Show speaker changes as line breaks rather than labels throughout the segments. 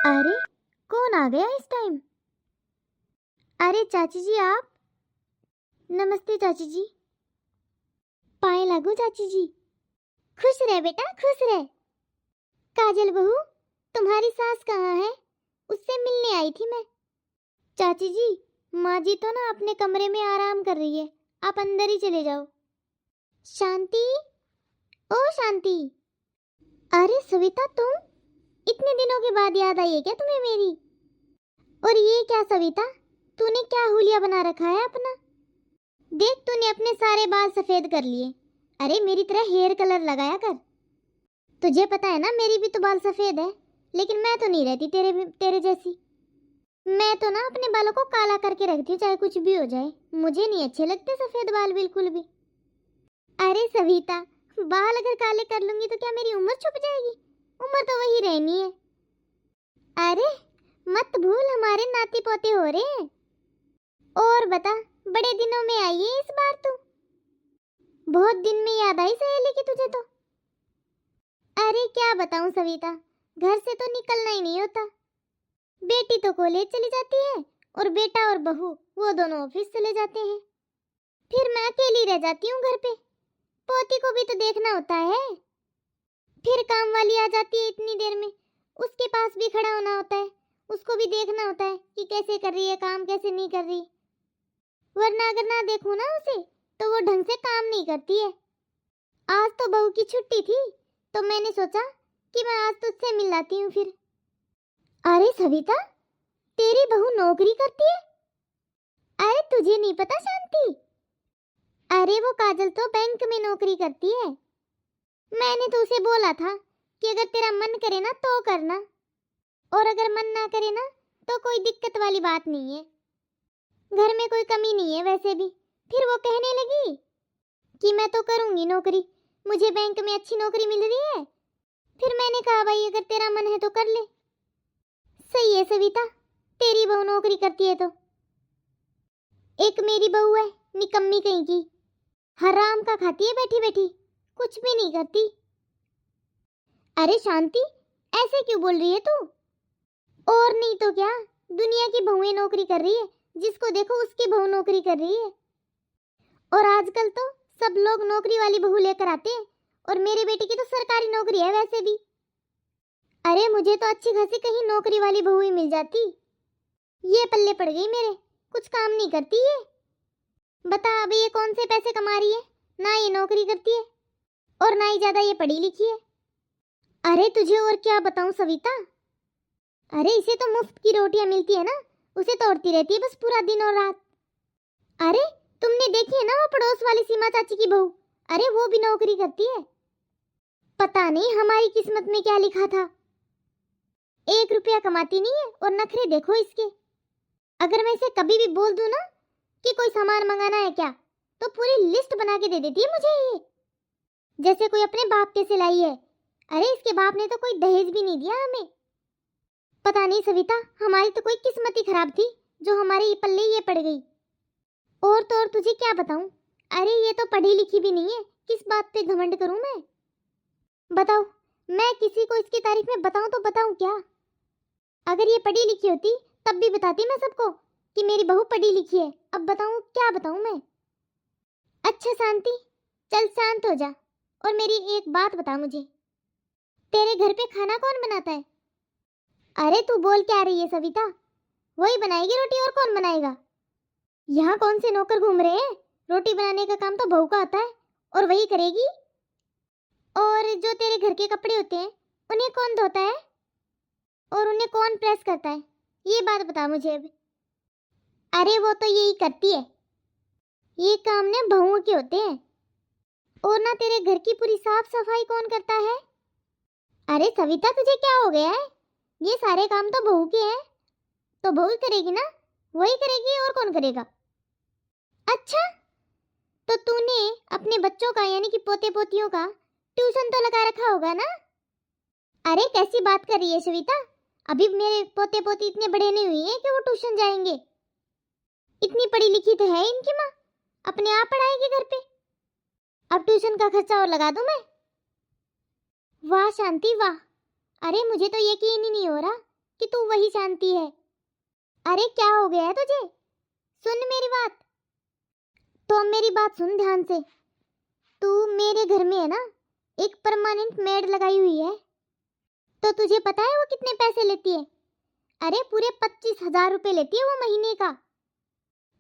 अरे कौन आ गया इस टाइम? अरे चाची जी आप। नमस्ते चाची जी। पाए लागू चाची जी। खुश रह बेटा खुश रह। काजल बहू तुम्हारी सास कहाँ है? उससे मिलने आई थी मैं। चाची जी माँ जी तो ना अपने कमरे में आराम कर रही है, आप अंदर ही चले जाओ। शांति, ओ शांति। अरे सविता तुम, इतने दिनों के बाद याद आई है क्या तुम्हें मेरी? और ये क्या सविता, तूने क्या हुलिया बना रखा है अपना? देख तूने अपने सारे बाल सफेद कर लिए। अरे मेरी तरह हेयर कलर लगाया कर। तुझे पता है ना मेरी भी तो बाल सफेद है, लेकिन मैं तो नहीं रहती तेरे जैसी। मैं तो ना अपने बालों को काला करके रखती हूँ चाहे कुछ भी हो जाए। मुझे नहीं अच्छे लगते सफेद बाल बिल्कुल भी। अरे सविता, बाल अगर काले कर लूंगी तो क्या मेरी उम्र छुप जाएगी? उम्र तो वही रहनी है। अरे मत भूल हमारे नाती पोते हो रहे हैं। और बता, बड़े दिनों में आई है इस बार तू। बहुत दिन में याद आई सहेली की तुझे तो। अरे क्या बताऊं सविता, घर से तो निकलना ही नहीं होता। बेटी तो कॉलेज चली जाती है और बेटा और बहू वो दोनों ऑफिस चले जाते हैं। फिर मैं अकेली रह जाती हूँ घर पे। पोती को भी तो देखना होता है। फिर काम वाली आ जाती है इतनी देर में, उसके पास भी खड़ा होना होता है। उसको भी देखना होता है कि कैसे कर रही है काम, कैसे नहीं कर रही। वरना अगर ना देखूं ना उसे तो वो ढंग से काम नहीं करती है। आज तो बहू की छुट्टी थी तो मैंने सोचा कि मैं आज तुझसे मिल लाती हूँ फिर। अरे सविता, तेरी बहू नौकरी करती है? अरे तुझे नहीं पता शांति? अरे वो काजल तो बैंक में नौकरी करती है। मैंने तो उसे बोला था कि अगर तेरा मन करे ना तो करना, और अगर मन ना करे ना तो कोई दिक्कत वाली बात नहीं है। घर में कोई कमी नहीं है वैसे भी। फिर वो कहने लगी कि मैं तो करूंगी नौकरी, मुझे बैंक में अच्छी नौकरी मिल रही है। फिर मैंने कहा भाई अगर तेरा मन है तो कर ले। सही है सविता, तेरी बहू नौकरी करती है तो। एक मेरी बहू है निकम्मी कहीं की, हराम का खाती है बैठी बैठी, कुछ भी नहीं करती। अरे शांति, ऐसे क्यों बोल रही है तू? और नहीं तो क्या, दुनिया की बहुएं नौकरी कर रही है, जिसको देखो उसकी बहू नौकरी कर रही है। और आजकल तो सब लोग नौकरी वाली बहू लेकर आते हैं, और मेरे बेटे की तो सरकारी नौकरी है वैसे भी। अरे मुझे तो अच्छी खासी कहीं नौकरी वाली बहू ही मिल जाती। ये पल्ले पड़ गई मेरे, कुछ काम नहीं करती ये। बता अभी ये कौन से पैसे कमा रही है? ना ये नौकरी करती है और ना ही ज्यादा ये पढ़ी लिखी है। अरे तुझे और क्या बताऊं सविता, अरे इसे तो मुफ्त की रोटियां मिलती है ना, उसे तोड़ती रहती है बस पूरा दिन और रात। अरे तुमने देखी है ना वो पड़ोस वाली सीमा चाची की बहू, अरे वो भी नौकरी करती है। पता नहीं हमारी किस्मत में क्या लिखा था। 1 रुपया कमाती नहीं है और नखरे देखो इसके। अगर मैं इसे कभी भी बोल दूं ना कि कोई सामान मंगाना है क्या, तो पूरी लिस्ट बना के दे देती है मुझे ये, जैसे कोई अपने बाप के से लाई है। अरे इसके बाप ने तो कोई दहेज भी नहीं दिया हमें। पता नहीं सविता, हमारी तो कोई किस्मत ही खराब थी जो हमारे ये पल्ले ये पड़ गई। और तो और तुझे क्या बताऊं, अरे ये तो पढ़ी लिखी भी नहीं है, किस बात पे घमंड करूं मैं? बताओ, मैं किसी को इसकी तारीफ में बताऊं तो बताऊं क्या? अगर ये पढ़ी लिखी होती तब भी बताती मैं सबको कि मेरी बहू पढ़ी लिखी है। अब बताऊं क्या बताऊं मैं? अच्छा शांति, चल शांत हो जा और मेरी एक बात बता मुझे, तेरे घर पे खाना कौन बनाता है? अरे तू बोल क्या रही है सविता? वही बनाएगी रोटी, और कौन बनाएगा? यहाँ कौन से नौकर घूम रहे हैं? रोटी बनाने का काम तो बहू का आता है और वही करेगी। और जो तेरे घर के कपड़े होते हैं उन्हें कौन धोता है और उन्हें कौन प्रेस करता है? ये बात बता मुझे अब। अरे वो तो यही करती है, ये काम ने बहुओं के होते हैं। और ना तेरे घर की पूरी साफ सफाई कौन करता है? अरे सविता तुझे क्या हो गया है? ये सारे काम तो बहू के हैं, तो बहू करेगी ना, वही करेगी और कौन करेगा? अच्छा, तो तूने अपने बच्चों का यानी कि पोते पोतियों का ट्यूशन तो लगा रखा होगा ना? अरे कैसी बात कर रही है सविता, अभी मेरे पोते पोती इतने बड़े नहीं हुए हैं कि वो ट्यूशन जाएंगे। इतनी पढ़ी लिखी तो है इनकी माँ, अपने आप पढ़ाएगी घर पे। अब ट्यूशन का खर्चा और लगा दूं मैं? वाह शांति वाह, अरे मुझे तो यकीन ही नहीं हो रहा कि तू वही शांति है। अरे क्या हो गया है तुझे? सुन मेरी बात। तो मेरी बात सुन ध्यान से। तू मेरे घर में है ना, एक परमानेंट मेड लगाई हुई है। तो तुझे पता है वो कितने पैसे लेती है? अरे पूरे 25,000 रुपए लेती है वो महीने का।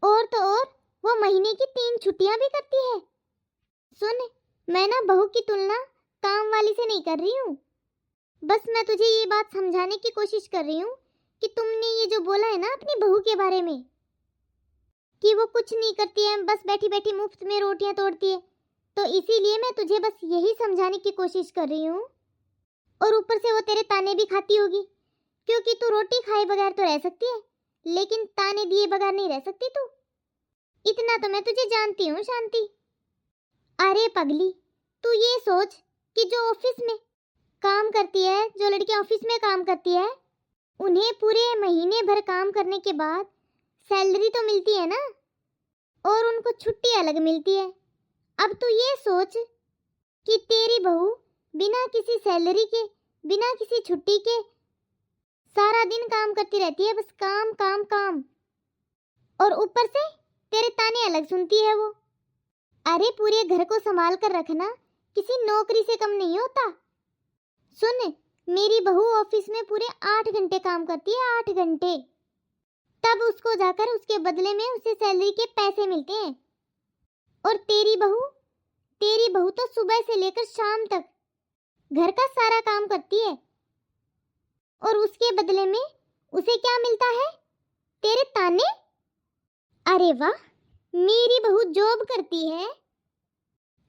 और तो और वो महीने की 3 छुट्टियां भी करती है। सुन, मैं ना बहू की तुलना काम वाली से नहीं कर रही हूँ। बस मैं तुझे ये बात समझाने की कोशिश कर रही हूँ कि तुमने ये जो बोला है ना अपनी बहू के बारे में कि वो कुछ नहीं करती है, बस बैठी बैठी मुफ्त में रोटियां तोड़ती है, तो इसीलिए मैं तुझे बस यही समझाने की कोशिश कर रही हूँ। और ऊपर से वो तेरे ताने भी खाती होगी, क्योंकि तू रोटी खाए बगैर तो रह सकती है, लेकिन ताने दिए बगैर नहीं रह सकती तू। इतना तो मैं तुझे जानती हूँ शांति। अरे पगली, तू ये सोच कि जो ऑफिस में काम करती है, जो लड़कियां ऑफिस में काम करती है, उन्हें पूरे महीने भर काम करने के बाद सैलरी तो मिलती है ना, और उनको छुट्टी अलग मिलती है। अब तू ये सोच कि तेरी बहू बिना किसी सैलरी के, बिना किसी छुट्टी के सारा दिन काम करती रहती है, बस काम काम काम, और ऊपर से तेरे ताने अलग सुनती है वो। अरे पूरे घर को संभाल कर रखना किसी नौकरी से कम नहीं होता। सुन, मेरी बहू ऑफिस में पूरे 8 घंटे काम करती है, 8 घंटे। तब उसको जाकर उसके बदले में उसे सैलरी के पैसे मिलते हैं। और तेरी बहू तो सुबह से लेकर शाम तक घर का सारा काम करती है, और उसके बदले में उसे क्या मिलता है? तेरे ताने। अरे वाह, मेरी बहू जॉब करती है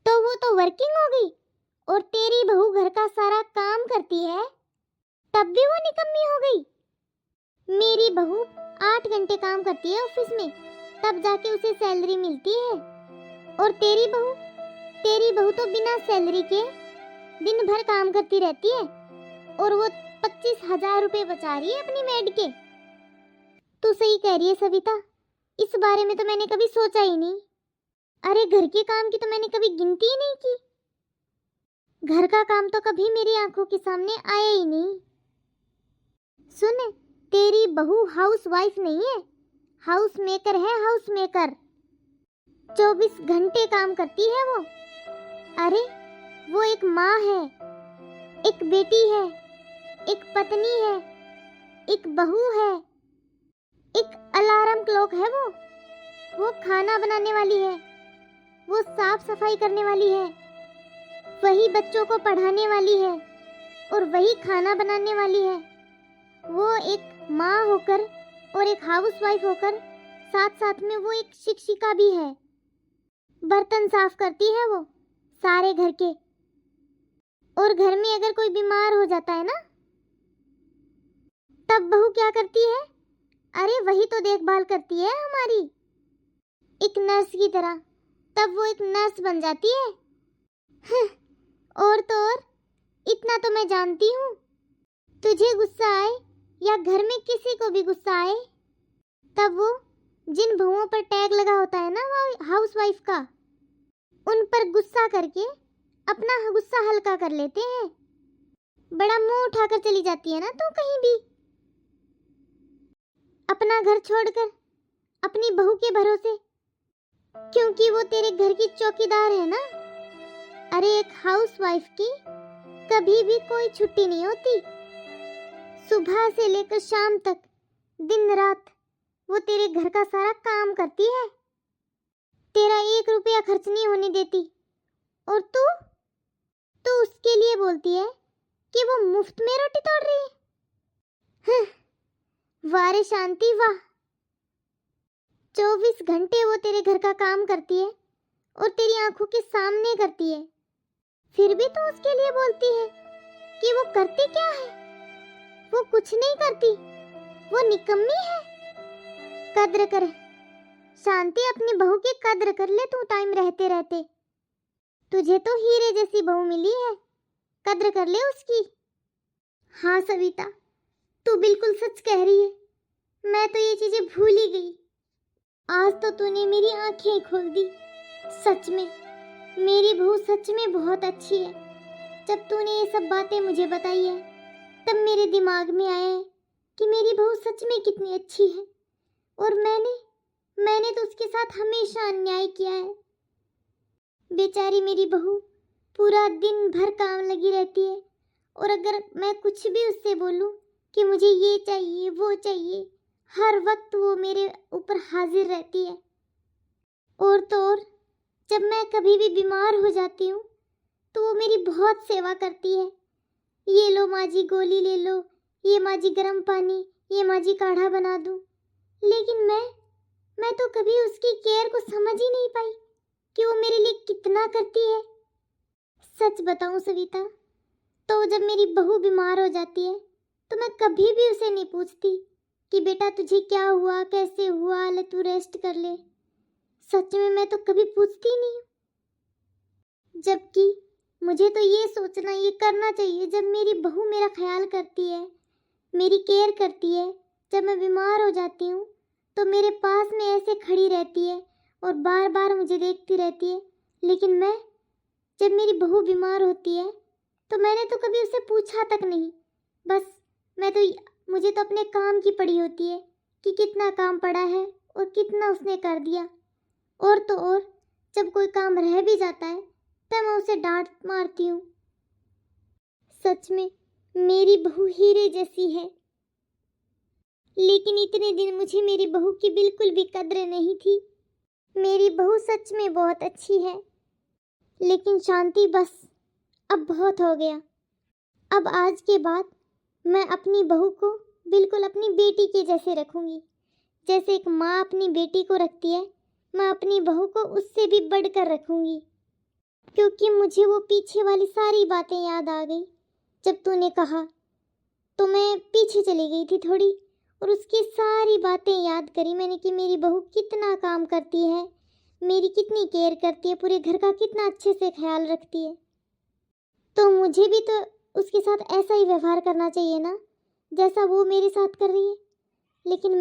तो वो तो वर्किंग हो गई, और तेरी बहू घर का सारा काम करती है तब भी वो निकम्मी हो गई। मेरी बहू 8 घंटे काम करती है ऑफिस में, तब जाके उसे सैलरी मिलती है, और तेरी बहू तो बिना सैलरी के दिन भर काम करती रहती है, और वो 25,000 रुपए बचा रही है अपनी मेड के। तू सही कह रही है सविता, इस बारे में तो मैंने कभी सोचा ही नहीं। अरे घर के काम की तो मैंने कभी गिनती ही नहीं की। घर का काम तो कभी मेरी आंखों के सामने आया ही नहीं। सुन, तेरी बहू हाउस वाइफ नहीं है, हाउस मेकर है, हाउस मेकर। 24 घंटे काम करती है वो। अरे वो एक माँ है, एक बेटी है, एक पत्नी है, एक बहू है, एक अलार्म क्लॉक है वो खाना बनाने वाली है, वो साफ सफाई करने वाली है, वही बच्चों को पढ़ाने वाली है, और वही खाना बनाने वाली है। वो एक माँ होकर और एक हाउसवाइफ होकर साथ साथ में वो एक शिक्षिका भी है। बर्तन साफ करती है वो सारे घर के, और घर में अगर कोई बीमार हो जाता है ना, तब बहू क्या करती है? अरे वही तो देखभाल करती है हमारी, एक नर्स की तरह। तब वो एक नर्स बन जाती है। और तो और इतना तो मैं जानती हूँ, तुझे गुस्सा आए या घर में किसी को भी गुस्सा आए, तब वो जिन बहुओं पर टैग लगा होता है ना वो हाउसवाइफ का, उन पर गुस्सा करके अपना गुस्सा हल्का कर लेते हैं। बड़ा मुंह उठाकर चली जाती है ना तू कहीं भी, अपना घर छोड़कर अपनी बहू के भरोसे, क्योंकि वो तेरे घर की चौकीदार है ना। अरे एक हाउसवाइफ की कभी भी कोई छुट्टी नहीं होती, सुबह से लेकर शाम तक दिन रात वो तेरे घर का सारा काम करती है, तेरा 1 रुपया खर्च नहीं होने देती, और तू उसके लिए बोलती है कि वो मुफ्त में रोटी तोड़ रही है। वाह रे शांति वाह, 24 घंटे वो तेरे घर का काम करती है और तेरी आंखों के सामने करती है, फिर भी तू उसके लिए बोलती है कि वो करती क्या है? वो कुछ नहीं करती, वो निकम्मी है। कद्र कर शांति, अपनी बहू की कद्र कर ले तू टाइम रहते रहते। तुझे तो हीरे जैसी बहू मिली है, कद्र कर ले उसकी। हाँ सविता, तू बिल्कुल सच कह रही है, मैं तो ये चीजें भूल ही गई। आज तो तूने मेरी आंखें खोल दी। सच में मेरी बहू सच में बहुत अच्छी है। जब तूने ये सब बातें मुझे बताई है, तब मेरे दिमाग में आया है कि मेरी बहू सच में कितनी अच्छी है और मैंने तो उसके साथ हमेशा अन्याय किया है। बेचारी मेरी बहू पूरा दिन भर काम लगी रहती है और अगर मैं कुछ भी उससे बोलूं कि मुझे ये चाहिए वो चाहिए, हर वक्त वो मेरे ऊपर हाजिर रहती है। और तो और जब मैं कभी भी बीमार हो जाती हूँ तो वो मेरी बहुत सेवा करती है। ये लो माँ जी गोली ले लो, ये माँ जी गर्म पानी, ये माँ जी काढ़ा बना दूँ। लेकिन मैं तो कभी उसकी केयर को समझ ही नहीं पाई कि वो मेरे लिए कितना करती है। सच बताऊं सविता, तो जब मेरी बहू बीमार हो जाती है तो मैं कभी भी उसे नहीं पूछती कि बेटा तुझे क्या हुआ, कैसे हुआ, ले तू रेस्ट कर ले। सच में मैं तो कभी पूछती नहीं, जबकि मुझे तो ये सोचना, ये करना चाहिए। जब मेरी बहू मेरा ख्याल करती है, मेरी केयर करती है, जब मैं बीमार हो जाती हूँ तो मेरे पास में ऐसे खड़ी रहती है और बार बार मुझे देखती रहती है। लेकिन मैं जब मेरी बहू बीमार होती है तो मैंने तो कभी उसे पूछा तक नहीं। बस मुझे तो अपने काम की पड़ी होती है कि कितना काम पड़ा है और कितना उसने कर दिया। और तो और जब कोई काम रह भी जाता है तब मैं उसे डांट मारती हूँ। सच में मेरी बहू हीरे जैसी है। लेकिन इतने दिन मुझे मेरी बहू की बिल्कुल भी कद्र नहीं थी। मेरी बहू सच में बहुत अच्छी है, लेकिन शांति बस अब बहुत हो गया। अब आज के बाद मैं अपनी बहू को बिल्कुल अपनी बेटी के जैसे रखूंगी। जैसे एक माँ अपनी बेटी को रखती है, मैं अपनी बहू को उससे भी बढ़कर रखूंगी। क्योंकि मुझे वो पीछे वाली सारी बातें याद आ गई। जब तूने कहा तो मैं पीछे चली गई थी थोड़ी और उसकी सारी बातें याद करी मैंने कि मेरी बहू कितना काम करती है, मेरी कितनी केयर करती है, पूरे घर का कितना अच्छे से ख्याल रखती है। तो मुझे भी तो उसके साथ ऐसा ही व्यवहार करना चाहिए ना, जैसा वो मेरे साथ कर रही है। लेकिन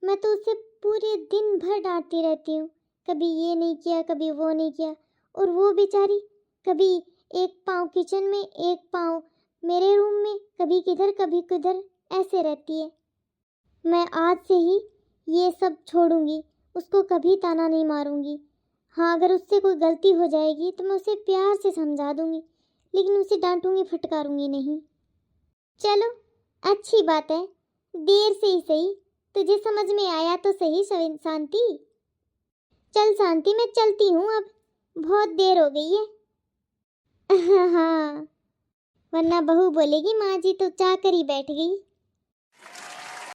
मैं तो उसे पूरे दिन भर डांटती रहती हूँ, कभी ये नहीं किया, कभी वो नहीं किया। और वो बेचारी कभी एक पाँव किचन में, एक पाँव मेरे रूम में, कभी किधर कभी किधर ऐसे रहती है। मैं आज से ही ये सब छोड़ूंगी, उसको कभी ताना नहीं मारूंगी। हाँ, अगर उससे कोई गलती हो जाएगी तो मैं उसे प्यार से समझा दूंगी, लेकिन उसे डांटूंगी, फटकारूंगी नहीं। चलो अच्छी बात है, देर से ही सही तुझे समझ में आया तो सही शांति। चल शांति, मैं चलती हूँ अब, बहुत देर हो गई है। हाँ, वरना बहू बोलेगी माँ जी तो चाह कर ही बैठ गई।